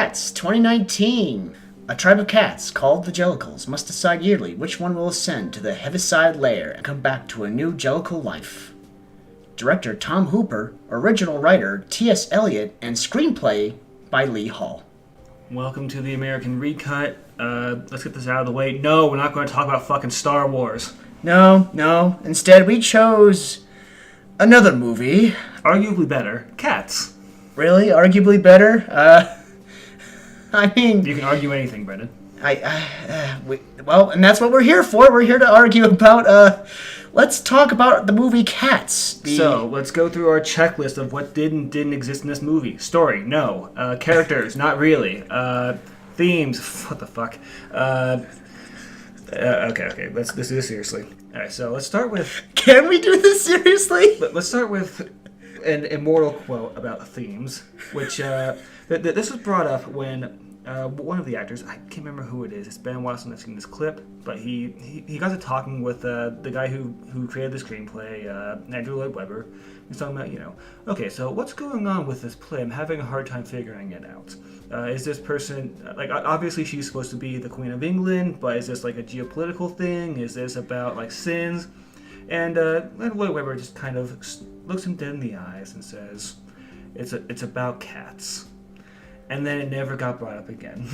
Cats 2019. A tribe of cats, called the Jellicles, must decide yearly which one will ascend to the Heaviside Lair and come back to a new Jellicle life. Director Tom Hooper, original writer T.S. Eliot, and screenplay by Lee Hall. Welcome to the American Recut. Let's get this out of the way. No, we're not going to talk about fucking Star Wars. No. Instead, we chose another movie. Arguably better. Cats. Really? Arguably better? I mean... You can argue anything, Brendan. Well, and that's what we're here for. We're here to argue about, let's talk about the movie Cats. So, let's go through our checklist of what did and didn't exist in this movie. Story, no. Characters, not really. Themes, what the fuck. Okay, let's do this seriously. Alright, so let's start with... Can we do this seriously? Let's start with an immortal quote about themes, which, this was brought up when... one of the actors, I can't remember who it is. It's been a while since I've seen this clip, but he got to talking with the guy who created the screenplay, Andrew Lloyd Webber. He's talking about, okay, so what's going on with this play? I'm having a hard time figuring it out. Is this person, obviously she's supposed to be the Queen of England, but is this like a geopolitical thing? Is this about like sins? And Lloyd Webber just kind of looks him dead in the eyes and says, it's about cats. And then it never got brought up again.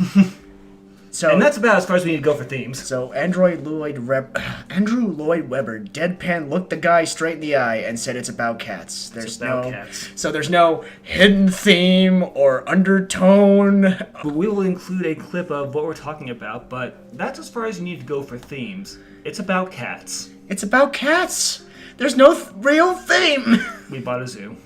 And that's about as far as we need to go for themes. So Andrew Lloyd Webber deadpan looked the guy straight in the eye and said it's about cats. Cats. So there's no hidden theme or undertone. We will include a clip of what we're talking about, but that's as far as you need to go for themes. It's about cats. It's about cats. There's no real theme. We bought a zoo.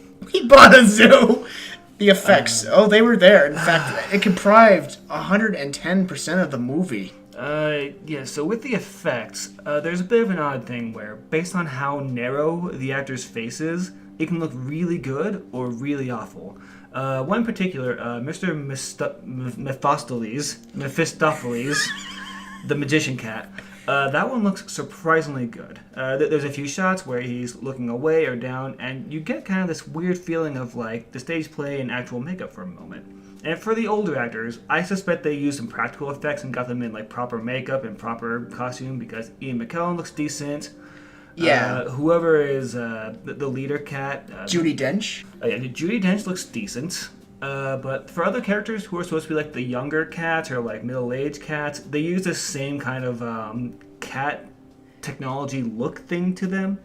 The effects. They were there. In fact, it comprised 110% of the movie. So with the effects, there's a bit of an odd thing where, based on how narrow the actor's face is, it can look really good or really awful. One in particular, Mr. Mephistopheles, the magician cat. That one looks surprisingly good. There's a few shots where he's looking away or down, and you get kind of this weird feeling of like the stage play and actual makeup for a moment. And for the older actors, I suspect they used some practical effects and got them in like proper makeup and proper costume, because Ian McKellen looks decent. Yeah. Whoever is the leader cat. Judi Dench. Judi Dench looks decent. But for other characters who are supposed to be like the younger cats or like middle-aged cats, they use the same kind of cat technology look thing to them,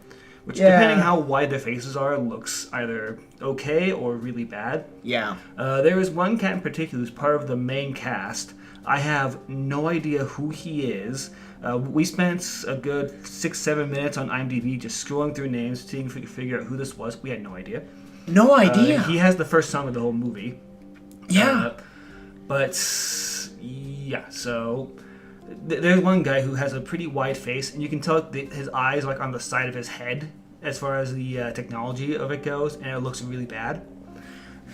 which depending how wide their faces are, looks either okay or really bad. Yeah. There is one cat in particular who's part of the main cast. I have no idea who he is. We spent a good 6-7 minutes on IMDb just scrolling through names, seeing if we could figure out who this was. We had no idea. No idea. He has the first song of the whole movie. Yeah. So there's one guy who has a pretty wide face, and you can tell his eyes are like on the side of his head as far as the technology of it goes, and it looks really bad.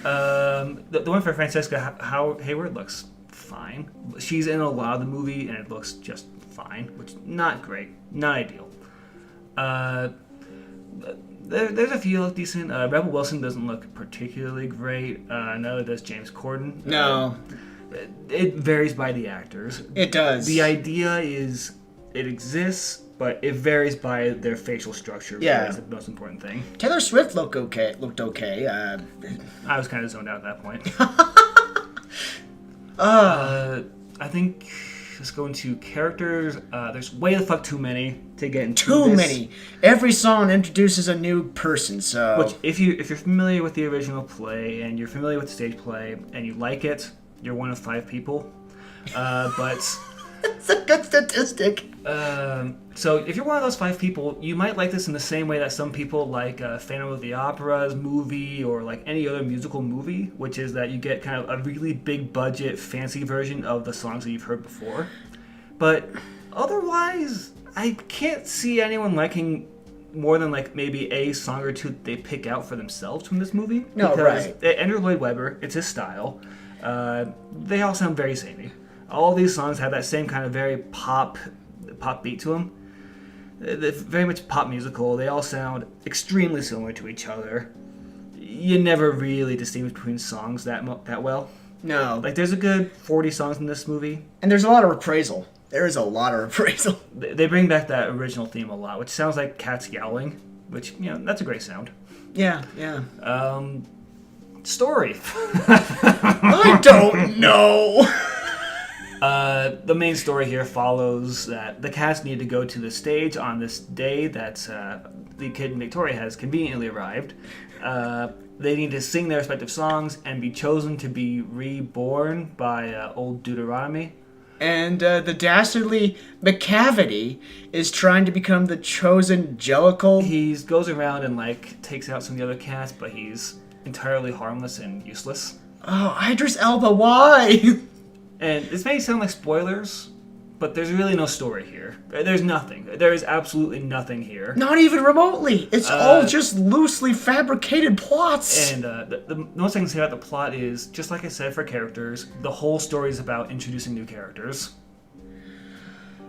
The one for Francesca Hayward looks fine. She's in a lot of the movie, and it looks just fine, which not great, not ideal. There's a few look decent. Rebel Wilson doesn't look particularly great. Neither does James Corden. No. It varies by the actors. It does. The idea is it exists, but it varies by their facial structure. Yeah. That's the most important thing. Taylor Swift looked okay. I was kind of zoned out at that point. I think... Let's go into characters. There's way the fuck too many to get into. Too many. Every song introduces a new person. So, which if you're familiar with the original play and you're familiar with the stage play and you like it, you're one of 5 people. But it's a good statistic. So if you're one of those 5 people, you might like this in the same way that some people like Phantom of the Opera's movie or like any other musical movie, which is that you get kind of a really big budget, fancy version of the songs that you've heard before. But otherwise, I can't see anyone liking more than like maybe a song or two that they pick out for themselves from this movie. No, because right. Andrew Lloyd Webber, it's his style. They all sound very samey. All these songs have that same kind of very pop beat to them. They're very much pop musical. They all sound extremely similar to each other. You never really distinguish between songs that well. No. Like, there's a good 40 songs in this movie. And there's a lot of reprisal. There is a lot of reprisal. They bring back that original theme a lot, which sounds like cats yowling, which, that's a great sound. Yeah. Story. I don't know. The main story here follows that the cats need to go to the stage on this day that the kid Victoria has conveniently arrived. They need to sing their respective songs and be chosen to be reborn by old Deuteronomy. And the dastardly McCavity is trying to become the chosen Jellicle. He goes around and, takes out some of the other cats, but he's entirely harmless and useless. Oh, Idris Elba, why? And this may sound like spoilers, but there's really no story here. There's nothing. There is absolutely nothing here. Not even remotely. It's all just loosely fabricated plots. And the most I can say about the plot is, just like I said for characters, the whole story is about introducing new characters.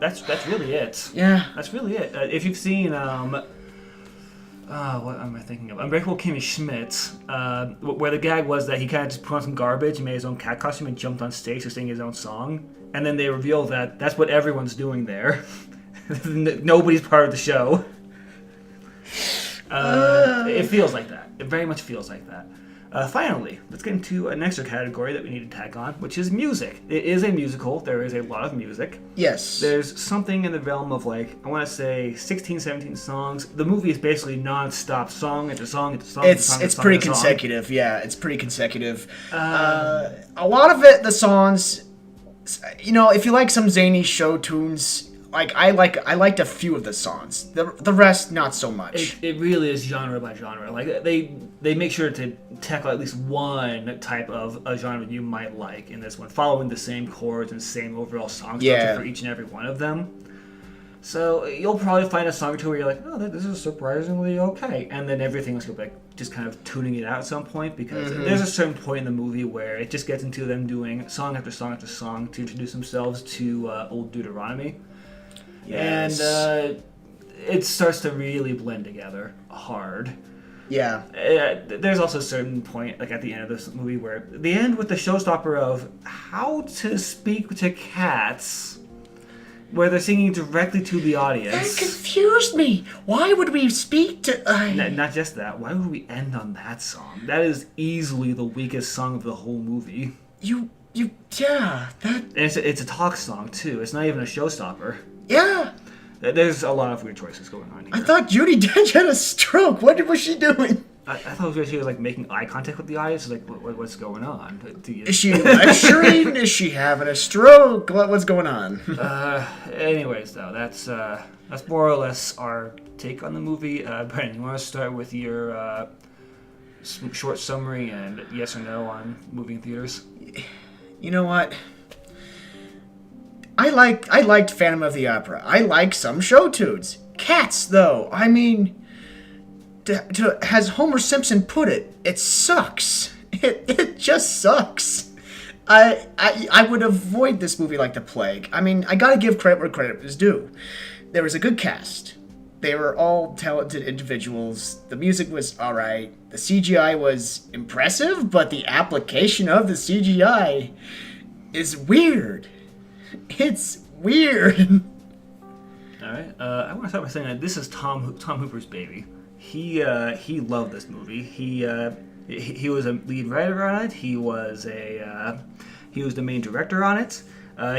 That's really it. Yeah. That's really it. If you've seen, what am I thinking of? Unbreakable Kimmy Schmidt, where the gag was that he kind of just put on some garbage and made his own cat costume and jumped on stage to sing his own song. And then they reveal that that's what everyone's doing there. Nobody's part of the show. It feels like that. It very much feels like that. Finally, let's get into an extra category that we need to tag on, which is music. It is a musical. There is a lot of music. Yes. There's something in the realm of, I want to say 16, 17 songs. The movie is basically non-stop song after song after song. It's pretty consecutive. Yeah, it's pretty consecutive. A lot of it, the songs, if you like some zany show tunes, I liked a few of the songs. The rest, not so much. It really is genre by genre. They make sure to tackle at least one type of a genre you might like in this one, following the same chords and same overall song structure for each and every one of them. So you'll probably find a song or two where you're like, oh, this is surprisingly okay, and then everything else you'll be just kind of tuning it out at some point, because there's a certain point in the movie where it just gets into them doing song after song after song to introduce themselves to old Deuteronomy. Yes. And it starts to really blend together hard. Yeah. There's also a certain point, at the end of this movie, where the end with the showstopper of how to speak to cats, where they're singing directly to the audience. That confused me. Why would we speak to... Not just that. Why would we end on that song? That is easily the weakest song of the whole movie. Yeah, that... And it's a talk song, too. It's not even a showstopper. Yeah. There's a lot of weird choices going on here. I thought Judi Dench had a stroke. What was she doing? I thought she was making eye contact with the audience. What's going on? Is she lecturing? Is she having a stroke? What's going on? Anyways, though, that's more or less our take on the movie. Brennan, you want to start with your short summary and yes or no on movie in theaters? You know what? I liked Phantom of the Opera. I like some show tunes. Cats, though. I mean, as Homer Simpson put it, it sucks. It just sucks. I would avoid this movie like the plague. I mean, I gotta give credit where credit is due. There was a good cast. They were all talented individuals. The music was alright. The CGI was impressive, but the application of the CGI is weird. It's weird. Alright, I want to start by saying that this is Tom Hooper's baby. He loved this movie. He was a lead writer on it. He was the main director on it.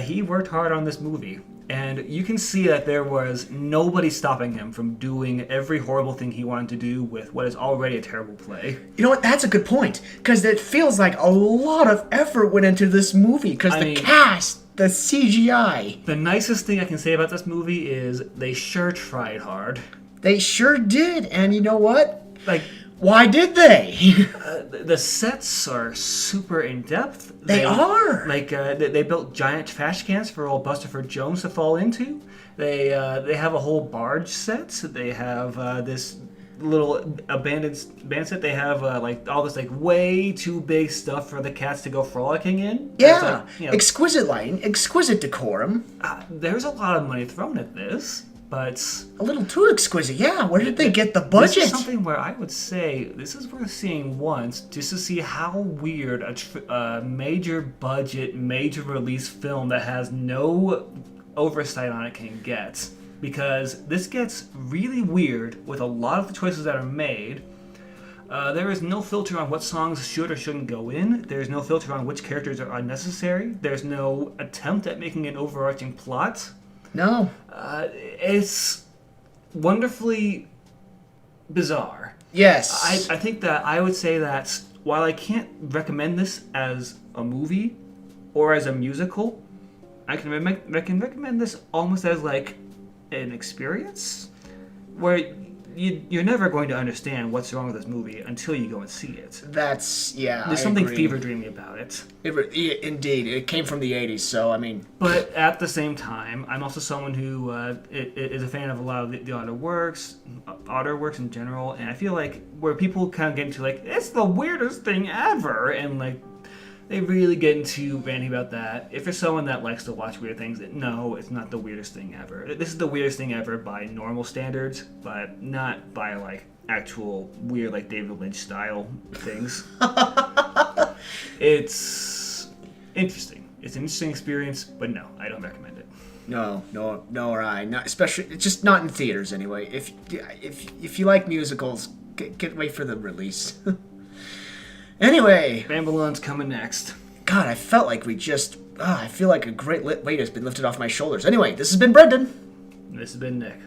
He worked hard on this movie, and you can see that there was nobody stopping him from doing every horrible thing he wanted to do with what is already a terrible play. You know what? That's a good point, because it feels like a lot of effort went into this movie, because the cast, the CGI. The nicest thing I can say about this movie is they sure tried hard. They sure did, and you know what? Why did they? The sets are super in-depth. They are. They built giant trash cans for old Busterford Jones to fall into. They have a whole barge set. They have this little abandoned band set. They have all this way too big stuff for the cats to go frolicking in. Yeah, exquisite lighting, exquisite decorum. There's a lot of money thrown at this. but A little too exquisite. Yeah, where did they get the this budget? is something where I would say this is worth seeing once just to see how weird a major budget, major release film that has no oversight on it can get. Because this gets really weird with a lot of the choices that are made. There is no filter on what songs should or shouldn't go in. There's no filter on which characters are unnecessary. There's no attempt at making an overarching plot. No. It's wonderfully bizarre. Yes. I think that I would say that while I can't recommend this as a movie or as a musical, I can recommend this almost as like an experience where you're never going to understand what's wrong with this movie until you go and see it. That's, yeah, There's I something agree. fever dreamy about it. Indeed. It came from the 80s, so, I mean... But at the same time, I'm also someone who is a fan of a lot of the auteur works in general, and I feel like where people kind of get into, like, it's the weirdest thing ever, and, like, they really get into ranting about that. If you're someone that likes to watch weird things, no, it's not the weirdest thing ever. This is the weirdest thing ever by normal standards, but not by, like, actual weird, like, David Lynch style things. It's interesting. It's an interesting experience, but no, I don't recommend it. No, or I. Not especially, it's just not in theaters anyway. If you like musicals, get wait for the release. Anyway, Babylon's coming next. God, I felt like I feel like a great weight has been lifted off my shoulders. Anyway, this has been Brendan. This has been Nick.